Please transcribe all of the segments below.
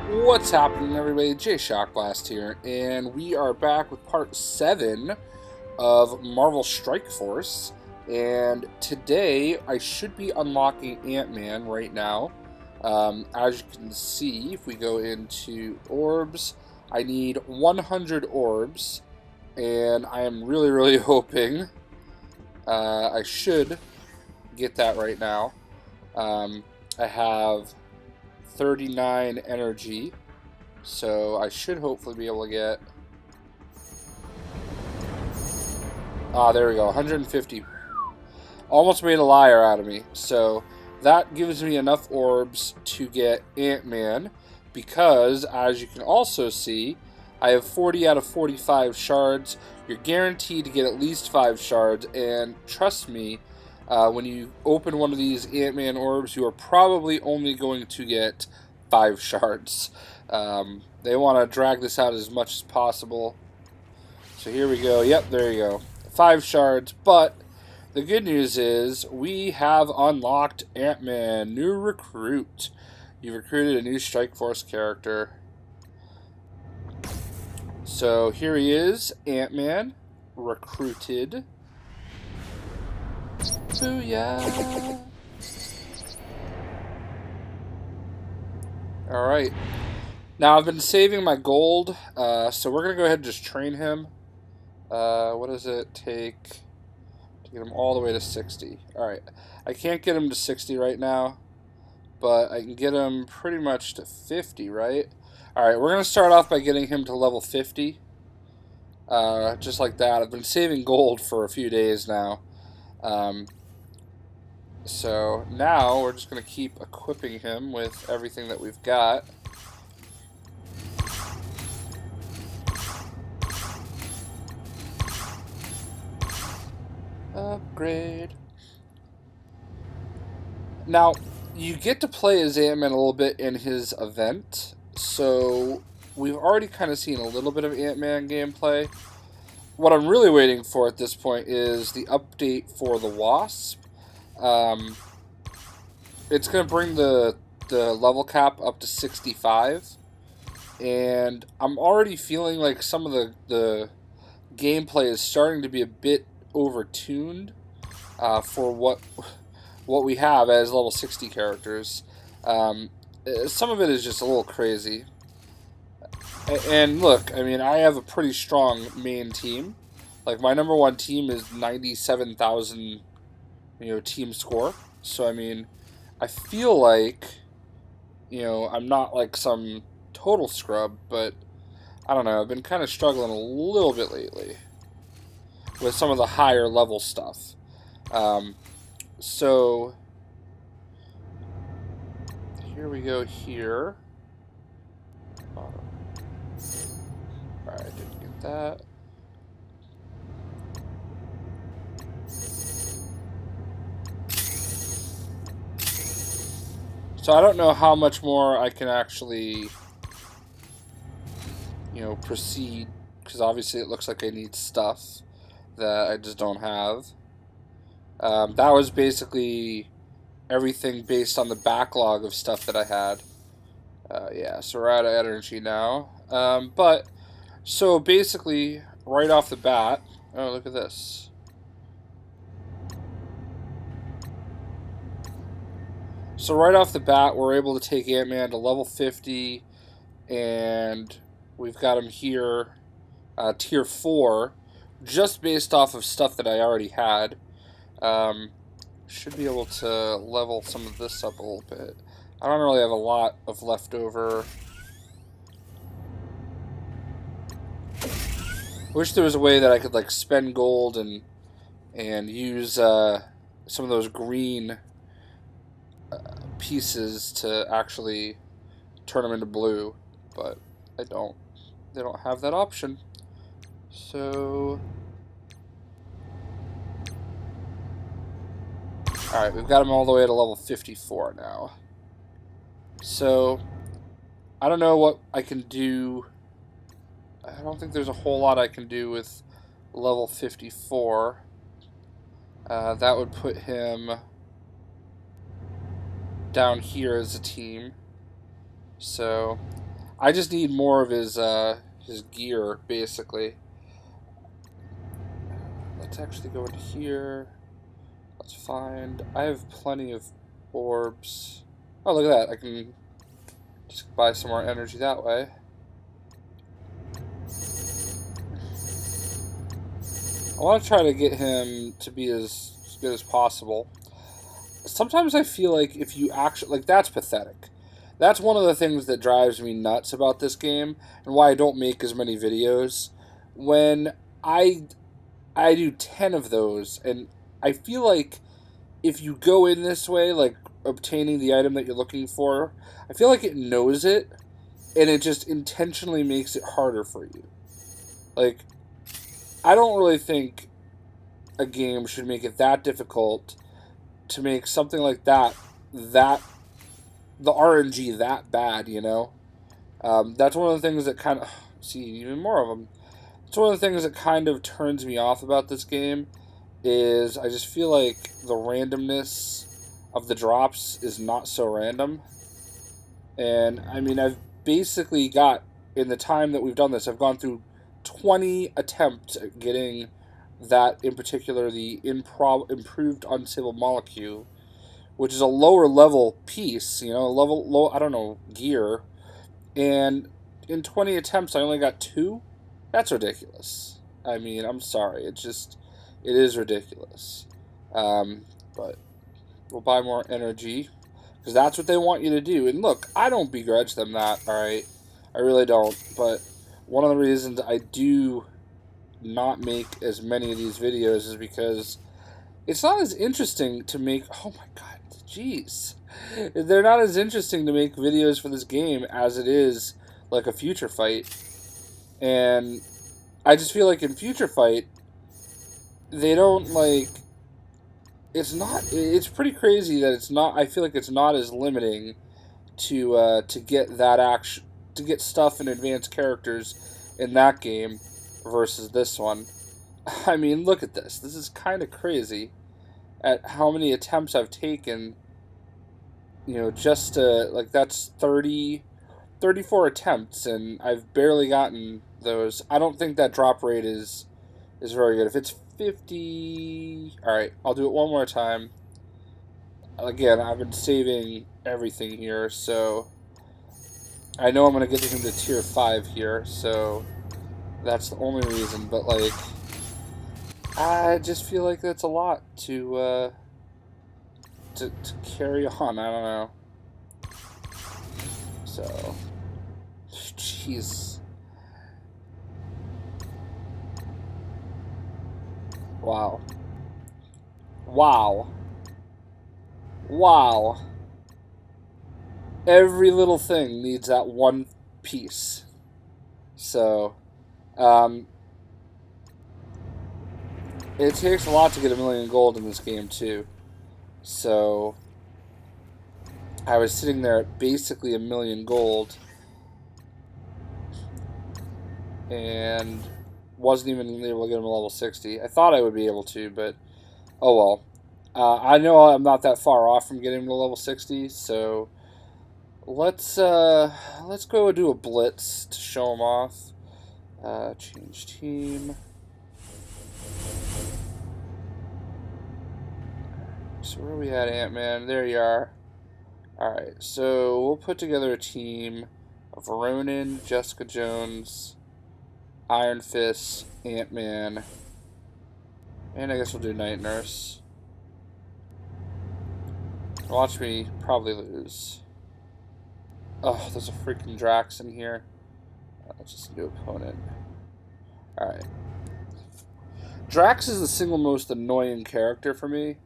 What's happening, everybody? JayShockblast here, and we are back with part 7 of Marvel Strike Force. And today, I should be unlocking Ant-Man right now. As you can see, if we go into orbs, I need 100 orbs, and I am really hoping I should get that right now. I have 39 energy, so I should hopefully be able to get... there we go, 150. Almost made a liar out of me. So that gives me enough orbs to get Ant-Man, because as you can also see, I have 40 out of 45 shards. You're guaranteed to get at least 5 shards, and trust me, when you open one of these Ant-Man orbs, you are probably only going to get 5 shards. They want to drag this out as much as possible. So here we go. Yep, there you go. 5 shards, but the good news is we have unlocked Ant-Man, new recruit. You've recruited a new Strike Force character. So here he is, Ant-Man, recruited. Booyah! Alright. Now, I've been saving my gold, so we're going to go ahead and just train him. What does it take to get him all the way to 60? Alright. I can't get him to 60 right now, but I can get him pretty much to 50, right? Alright, we're going to start off by getting him to level 50. Just like that. I've been saving gold for a few days now. So now we're just going to keep equipping him with everything that we've got. Upgrade. Now, you get to play as Ant-Man a little bit in his event, so we've already kind of seen a little bit of Ant-Man gameplay. What I'm really waiting for at this point is the update for the Wasp. It's going to bring the level cap up to 65, and I'm already feeling like some of the gameplay is starting to be a bit overtuned for what we have as level 60 characters. Some of it is just a little crazy. And look, I mean, I have a pretty strong main team. Like, my number 1 team is 97,000, team score. So, I mean, I feel like, I'm not like some total scrub, but I don't know, I've been kind of struggling a little bit lately with some of the higher level stuff. So here we go here. Alright, didn't get that. So I don't know how much more I can actually, proceed, because obviously it looks like I need stuff that I just don't have. That was basically everything based on the backlog of stuff that I had. Yeah, so we're out of energy now. So basically, right off the bat, oh, look at this. So right off the bat, we're able to take Ant-Man to level 50, and we've got him here, tier 4, just based off of stuff that I already had. Should be able to level some of this up a little bit. I don't really have a lot of leftover. Wish there was a way that I could like spend gold and use some of those green pieces to actually turn them into blue, but I don't. They don't have that option. So, alright, we've got them all the way to level 54 now. So, I don't know what I can do. I don't think there's a whole lot I can do with level 54. That would put him down here as a team. So I just need more of his gear, basically. Let's actually go into here. Let's find... I have plenty of orbs. Oh, look at that. I can just buy some more energy that way. I want to try to get him to be as good as possible. Sometimes I feel like if you actually... Like, that's pathetic. That's one of the things that drives me nuts about this game, and why I don't make as many videos. When I do 10 of those, and I feel like if you go in this way, like obtaining the item that you're looking for, I feel like it knows it, and it just intentionally makes it harder for you. Like, I don't really think a game should make it that difficult to make something like that, the RNG that bad, you know? That's one of the things that kind of... See, even more of them. It's one of the things that kind of turns me off about this game, is I just feel like the randomness of the drops is not so random. And, I mean, I've basically got, in the time that we've done this, I've gone through 20 attempts at getting that, in particular, the improved unstable molecule, which is a lower level piece, you know, I don't know, gear. And in 20 attempts, I only got 2? That's ridiculous. I mean, I'm sorry. It is ridiculous. But we'll buy more energy, because that's what they want you to do. And look, I don't begrudge them that, alright? I really don't. But one of the reasons I do not make as many of these videos is because it's not as interesting to make... Oh my god, jeez. They're not as interesting to make videos for this game as it is like a Future Fight. And I just feel like in Future Fight, they don't, like... It's pretty crazy that it's not... I feel like it's not as limiting to get that action... to get stuff and advanced characters in that game versus this one. I mean, look at this. This is kind of crazy at how many attempts I've taken, you know, just to, like, that's 34 attempts, and I've barely gotten those. I don't think that drop rate is very good. If it's 50... Alright, I'll do it one more time. Again, I've been saving everything here, so I know I'm going to get him to tier 5 here, so that's the only reason, but, like, I just feel like that's a lot to carry on. I don't know. So, jeez. Wow. Wow. Wow. Every little thing needs that one piece. So, it takes a lot to get 1,000,000 gold in this game, too. So, I was sitting there at basically 1,000,000 gold, and wasn't even able to get him a level 60. I thought I would be able to, but oh well. I know I'm not that far off from getting him to level 60, so let's go do a Blitz to show him off. Change team. So where are we at, Ant-Man? There you are. Alright, so we'll put together a team of Ronin, Jessica Jones, Iron Fist, Ant-Man, and I guess we'll do Night Nurse. Watch me probably lose. Oh, there's a freaking Drax in here. Let's just do opponent. Alright. Drax is the single most annoying character for me.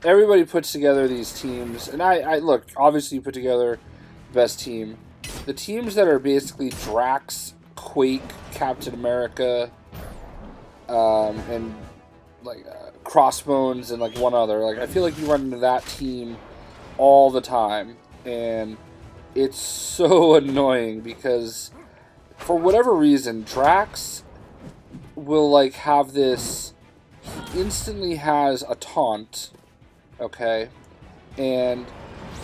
Everybody puts together these teams, and I look, obviously you put together the best team. The teams that are basically Drax, Quake, Captain America, and like Crossbones, and like one other. Like, I feel like you run into that team all the time, and it's so annoying because for whatever reason, Drax will like have this. He instantly has a taunt, okay, and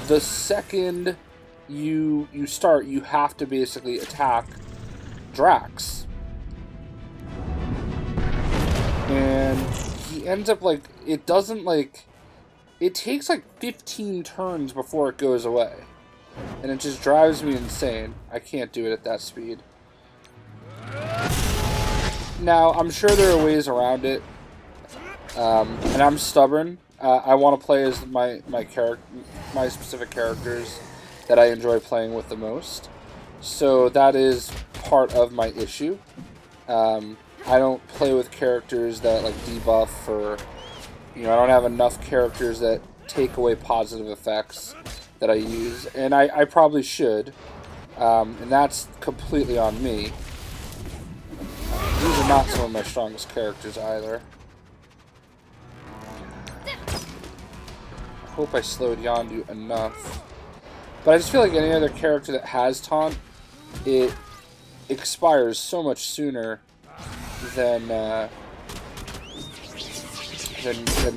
the second you have to basically attack Drax. And he ends up, like, it doesn't, like, it takes like 15 turns before it goes away. And it just drives me insane. I can't do it at that speed. Now, I'm sure there are ways around it. And I'm stubborn. I want to play as my specific characters that I enjoy playing with the most. So that is part of my issue. I don't play with characters that like debuff, or I don't have enough characters that take away positive effects that I use, and I probably should, and that's completely on me. These are not some of my strongest characters either. I hope I slowed Yondu enough. But I just feel like any other character that has taunt, it expires so much sooner than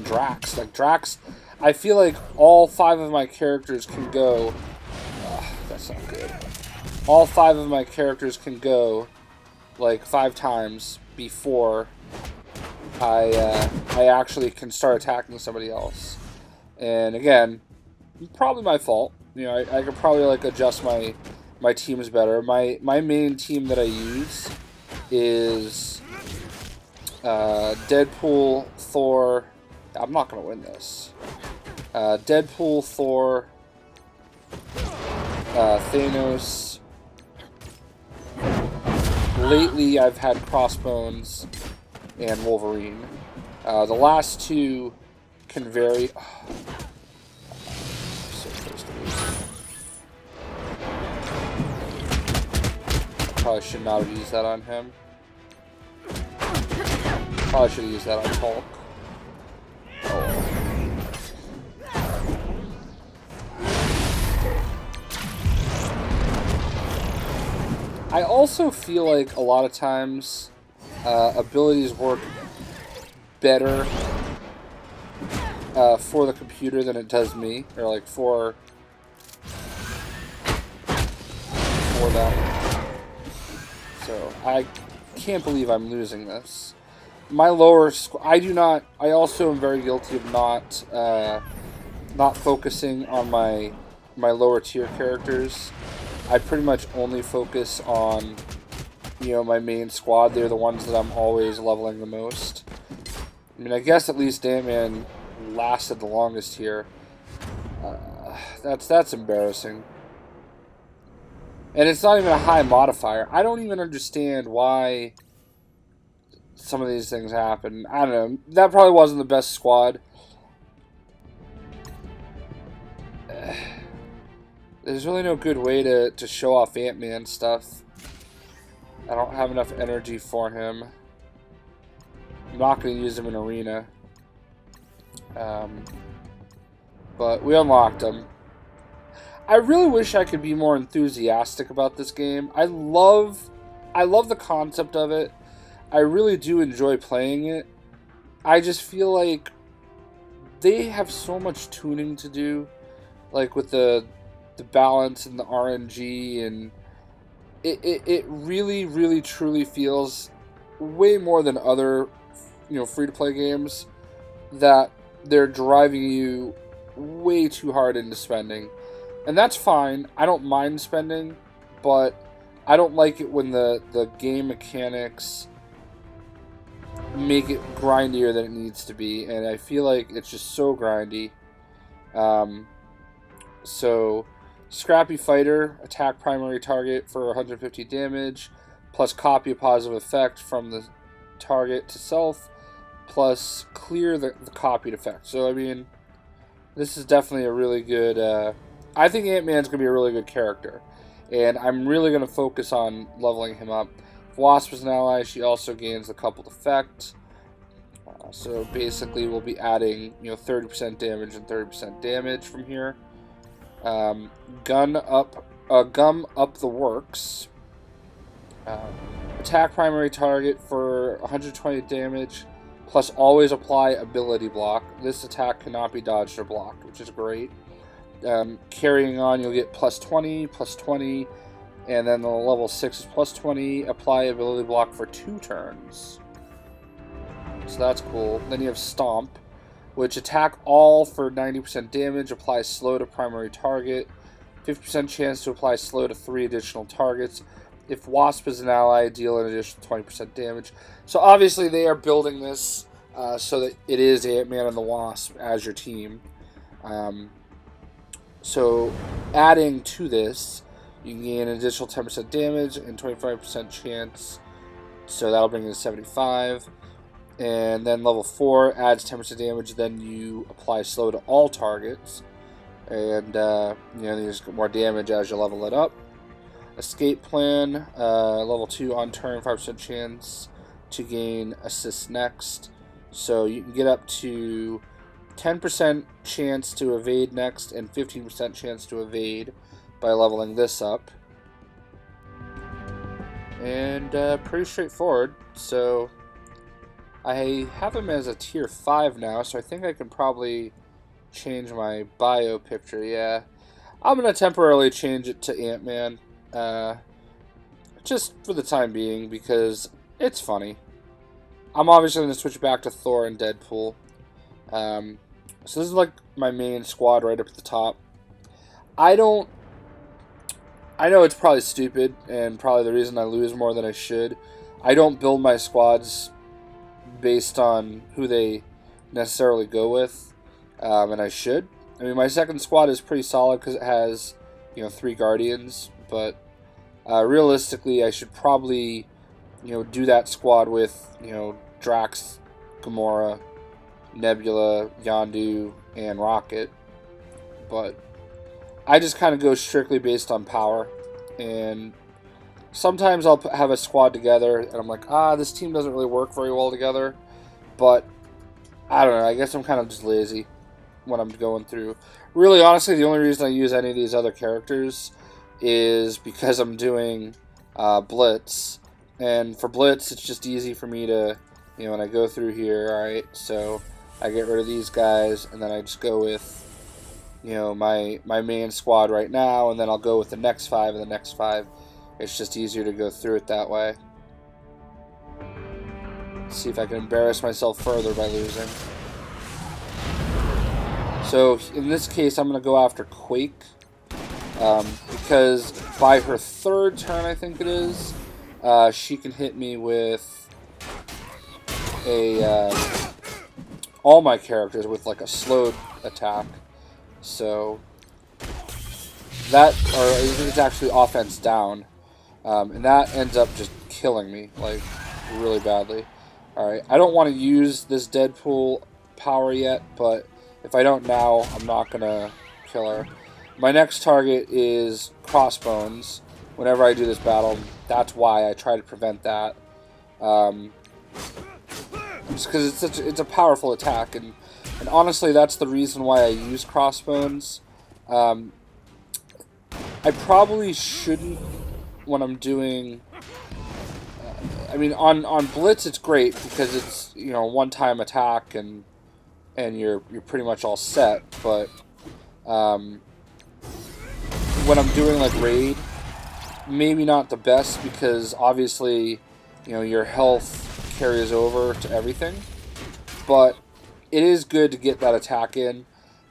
Drax. Like Drax, I feel like all 5 of my characters can go. That's not good. All 5 of my characters can go like 5 times before I actually can start attacking somebody else. And again, probably my fault. I could probably like adjust my teams better. My main team that I use is Deadpool, Thor. I'm not gonna win this. Deadpool, Thor, Thanos. Lately, I've had Crossbones and Wolverine. The last 2 can vary. So close to losing. Probably should not have used that on him. Probably should have used that on Hulk. Oh. I also feel like a lot of times abilities work better for the computer than it does me, or like for them. So I can't believe I'm losing this. My lower I also am very guilty of not focusing on my lower tier characters. I pretty much only focus on my main squad. They're the ones that I'm always leveling the most. I mean, I guess at least Ant-Man lasted the longest here. That's embarrassing. And it's not even a high modifier. I don't even understand why some of these things happen. I don't know. That probably wasn't the best squad. There's really no good way to show off Ant-Man stuff. I don't have enough energy for him. I'm not going to use him in Arena. But we unlocked him. I really wish I could be more enthusiastic about this game. I love the concept of it. I really do enjoy playing it. I just feel like they have so much tuning to do, like with the balance and the RNG, and it really, really, truly feels way more than other free-to-play games that they're driving you way too hard into spending. And that's fine. I don't mind spending, but I don't like it when the game mechanics make it grindier than it needs to be, and I feel like it's just so grindy. So, Scrappy Fighter, attack primary target for 150 damage, plus copy a positive effect from the target to self, plus clear the copied effect. So, I mean, this is definitely a really good... I think Ant-Man's going to be a really good character, and I'm really going to focus on leveling him up. If Wasp is an ally, she also gains the coupled effect. So basically, we'll be adding 30% damage and 30% damage from here. Gum up the works. Attack primary target for 120 damage, plus always apply ability block. This attack cannot be dodged or blocked, which is great. carrying on, you'll get plus 20, plus 20, and then the level 6 is plus 20. Apply ability block for 2 turns. So that's cool. Then you have Stomp, which attack all for 90% damage, applies slow to primary target, 50% chance to apply slow to 3 additional targets. If Wasp is an ally, deal an additional 20% damage. So obviously they are building this so that it is Ant-Man and the Wasp as your team. So adding to this, you can gain an additional 10% damage and 25% chance. So that'll bring it to 75. And then level 4 adds 10% damage. Then you apply slow to all targets. And you just get more damage as you level it up. Escape plan, level 2 on turn, 5% chance to gain assist next. So you can get up to 10% chance to evade next and 15% chance to evade by leveling this up. And pretty straightforward. So I have him as a tier 5 now, so I think I can probably change my bio picture. Yeah, I'm going to temporarily change it to Ant-Man. Just for the time being, because it's funny. I'm obviously going to switch back to Thor and Deadpool. So this is like my main squad right up at the top. I know it's probably stupid, and probably the reason I lose more than I should. I don't build my squads based on who they necessarily go with, and I should. I mean, my second squad is pretty solid because it has, 3 Guardians, but realistically, I should probably, do that squad with, Drax, Gamora, Nebula, Yondu, and Rocket. But I just kind of go strictly based on power, and sometimes I'll have a squad together, and I'm like, this team doesn't really work very well together. But I don't know. I guess I'm kind of just lazy when I'm going through. Really, honestly, the only reason I use any of these other characters is because I'm doing Blitz. And for Blitz, it's just easy for me to, when I go through here, alright, so I get rid of these guys, and then I just go with, my main squad right now, and then I'll go with the next 5 and the next 5. It's just easier to go through it that way. Let's see if I can embarrass myself further by losing. So in this case, I'm going to go after Quake, because by her 3rd turn, I think it is, she can hit me with all my characters with like a slowed attack. So that, or it's actually offense down, and that ends up just killing me like really badly. All right, I don't want to use this Deadpool power yet, but if I don't now, I'm not gonna kill her. My next target is Crossbones. Whenever I do this battle, that's why I try to prevent that. Just because it's a powerful attack, and honestly, that's the reason why I use Crossbones. I probably shouldn't when I'm doing. I mean, on Blitz, it's great because it's one-time attack and you're pretty much all set. But when I'm doing like raid, maybe not the best because obviously your health carries over to everything. But it is good to get that attack in,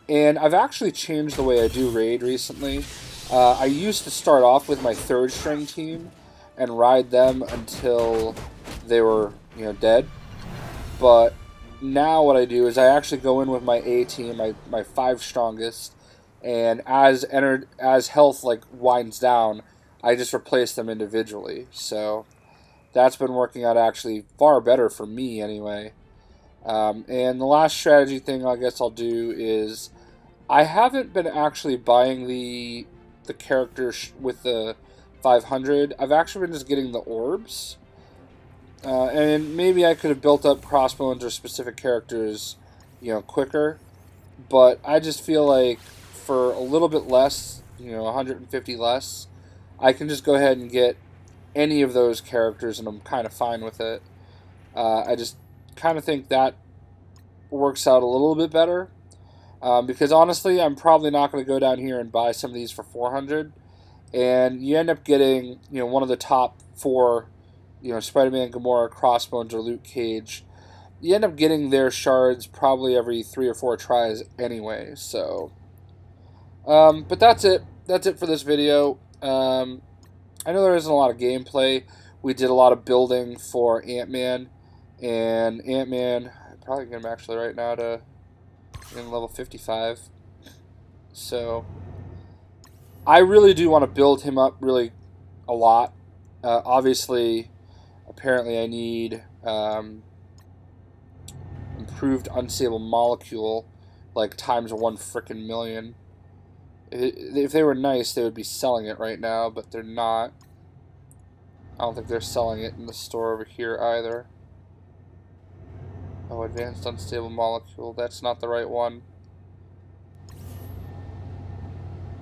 and I've actually changed the way I do raid recently. I used to start off with my 3rd string team and ride them until they were dead. But now what I do is I actually go in with my A team, my 5 strongest, and as health like winds down, I just replace them individually. So that's been working out actually far better for me anyway. And the last strategy thing I guess I'll do is I haven't been actually buying the characters with the 500. I've actually been just getting the orbs. And maybe I could have built up Crossbones or specific characters, quicker. But I just feel like for a little bit less, 150 less, I can just go ahead and get any of those characters, and I'm kind of fine with it. I just kind of think that works out a little bit better. Because honestly, I'm probably not going to go down here and buy some of these for 400. And you end up getting, one of the top 4, Spider-Man, Gamora, Crossbones, or Luke Cage. You end up getting their shards probably every 3 or 4 tries anyway. So, but that's it. That's it for this video. I know there isn't a lot of gameplay. We did a lot of building for Ant-Man, and Ant-Man, I'm probably get him actually right now to level 55. So I really do want to build him up really a lot. Obviously, apparently I need improved unstable molecule, like times 1 frickin' million. If they were nice, they would be selling it right now, but they're not. I don't think they're selling it in the store over here either. Oh, advanced unstable molecule. That's not the right one.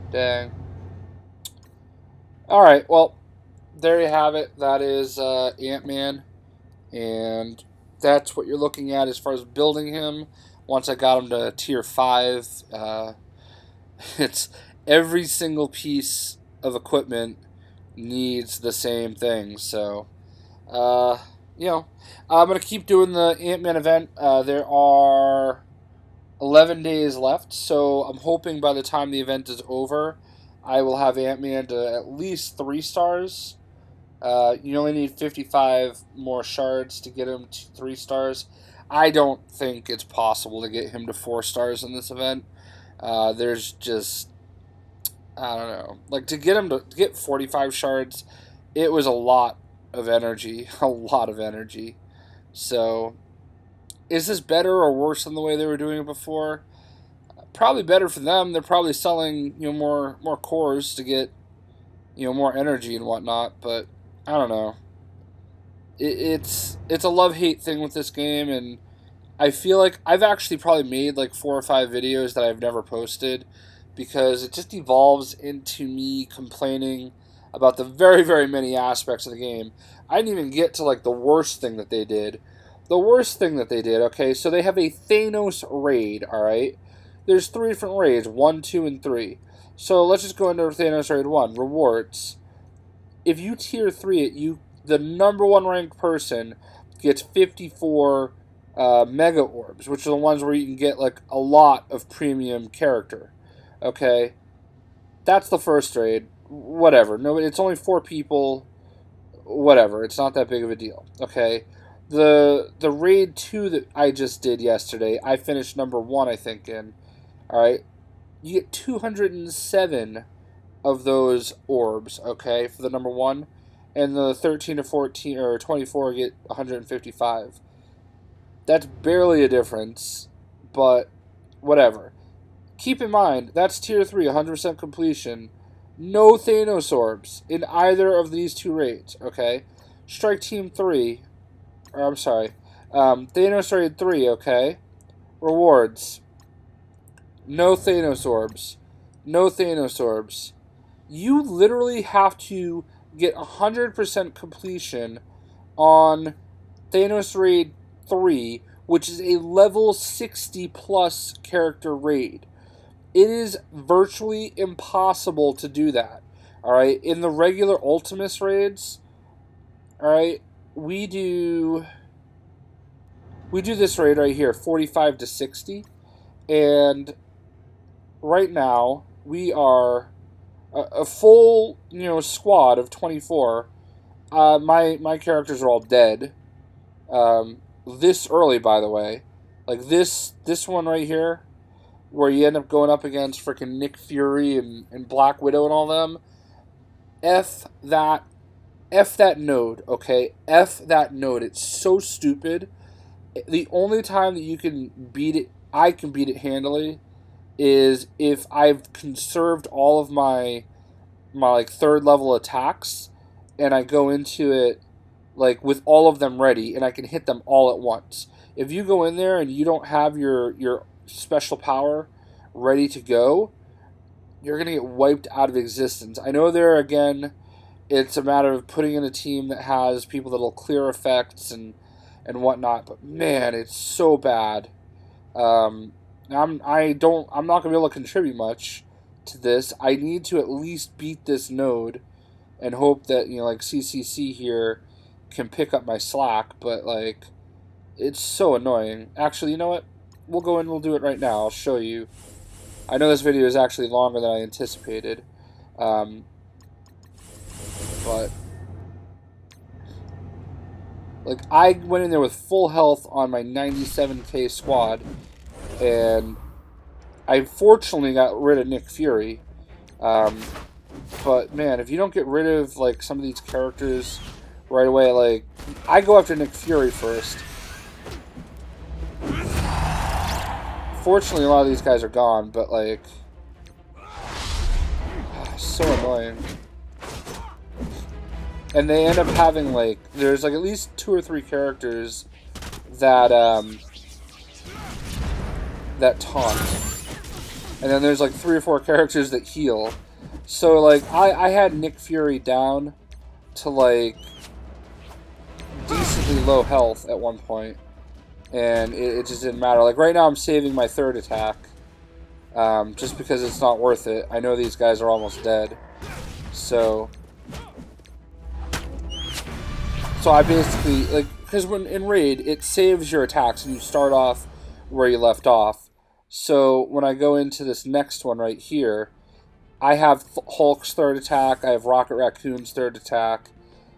Dang. Alright, well, there you have it. That is Ant-Man. And that's what you're looking at as far as building him. Once I got him to tier 5, it's every single piece of equipment needs the same thing. So, I'm going to keep doing the Ant-Man event. There are 11 days left, so I'm hoping by the time the event is over, I will have Ant-Man to at least 3 stars. You only need 55 more shards to get him to 3 stars. I don't think it's possible to get him to 4 stars in this event. There's just, I don't know. Like, to get 45 shards, it was a lot of energy. A lot of energy. So, is this better or worse than the way they were doing it before? Probably better for them. They're probably selling, more cores to get, more energy and whatnot, but I don't know. It's a love-hate thing with this game, and I feel like I've actually probably made like 4 or 5 videos that I've never posted because it just evolves into me complaining about the very, very many aspects of the game. I didn't even get to like the worst thing that they did. The worst thing that they did, okay, so they have a Thanos raid, alright? There's 3 different raids, 1, 2, and 3. So let's just go into Thanos raid 1, rewards. If you tier 3 it, the number 1 ranked person gets 54 mega orbs, which are the ones where you can get like a lot of premium character. Okay, that's the first raid. Whatever. No, it's only 4 people. Whatever. It's not that big of a deal. Okay, the raid 2 that I just did yesterday, I finished number 1, I think. In all right, you get 207 of those orbs. Okay, for the number 1. And the 13 to 14 or 24 get 155. That's barely a difference, but whatever. Keep in mind, that's tier 3, 100% completion. No Thanos orbs in either of these 2 raids, okay? Strike Team 3, or I'm sorry, Thanos raid 3, okay? Rewards. No Thanos orbs. No Thanos orbs. You literally have to get 100% completion on Thanos Raid 3, which is a level 60 plus character raid. It is virtually impossible to do that. Alright, in the regular Ultimus raids, alright, we do this raid right here, 45 to 60, and right now we are a full, squad of 24. My characters are all dead. This early, by the way. Like this one right here, where you end up going up against freaking Nick Fury and Black Widow and all them. F that node, okay? F that node. It's so stupid. The only time that you can beat it, I can beat it handily, is if I've conserved all of my like 3rd level attacks and I go into it like with all of them ready and I can hit them all at once. If you go in there and you don't have your special power ready to go, you're going to get wiped out of existence. I know there again, it's a matter of putting in a team that has people that'll clear effects and whatnot, but man, it's so bad. I'm not gonna be able to contribute much to this. I need to at least beat this node and hope that, you know, like CCC here can pick up my slack, but like it's so annoying. Actually, you know what? We'll go in and we'll do it right now. I'll show you. I know this video is actually longer than I anticipated. But like I went in there with full health on my 97k squad, and I fortunately got rid of Nick Fury. But man, if you don't get rid of like some of these characters right away, like I go after Nick Fury first. Fortunately, a lot of these guys are gone, but like so annoying. And they end up having like there's like at least 2 or 3 characters that that taunt, and then there's like 3 or 4 characters that heal. So like I had Nick Fury down to like decently low health at one point, and it just didn't matter. Like right now I'm saving my 3rd attack, just because it's not worth it. I know these guys are almost dead, so I basically, like, because when in raid it saves your attacks and you start off where you left off. So when I go into this next one right here, I have Hulk's 3rd attack, I have Rocket Raccoon's 3rd attack,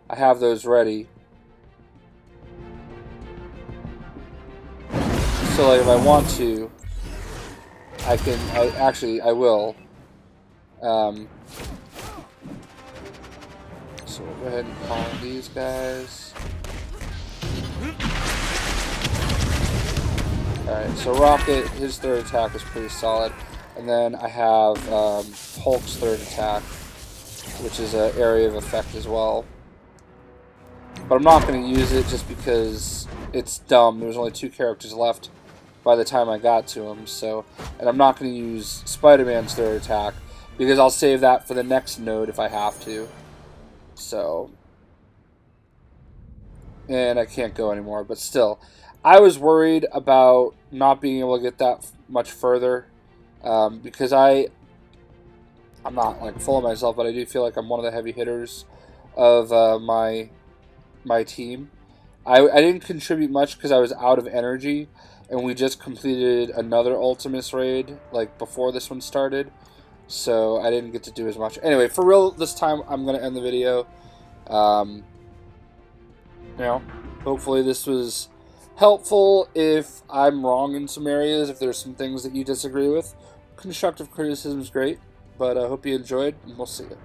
I have those ready. So like if I want to, I will. So we'll go ahead and call in these guys. Alright, so Rocket, his 3rd attack is pretty solid. And then I have Hulk's 3rd attack, which is an area of effect as well. But I'm not going to use it just because it's dumb. There's only 2 characters left by the time I got to him. So, and I'm not going to use Spider-Man's 3rd attack because I'll save that for the next node if I have to. So, and I can't go anymore, but still, I was worried about not being able to get that much further, because I'm not like full of myself, but I do feel like I'm one of the heavy hitters of my team. I didn't contribute much because I was out of energy, and we just completed another Ultimus raid like before this one started. So I didn't get to do as much. Anyway, for real, this time I'm going to end the video. You know, hopefully this was helpful. If I'm wrong in some areas, if there's some things that you disagree with, constructive criticism is great. But I hope you enjoyed, and we'll see you.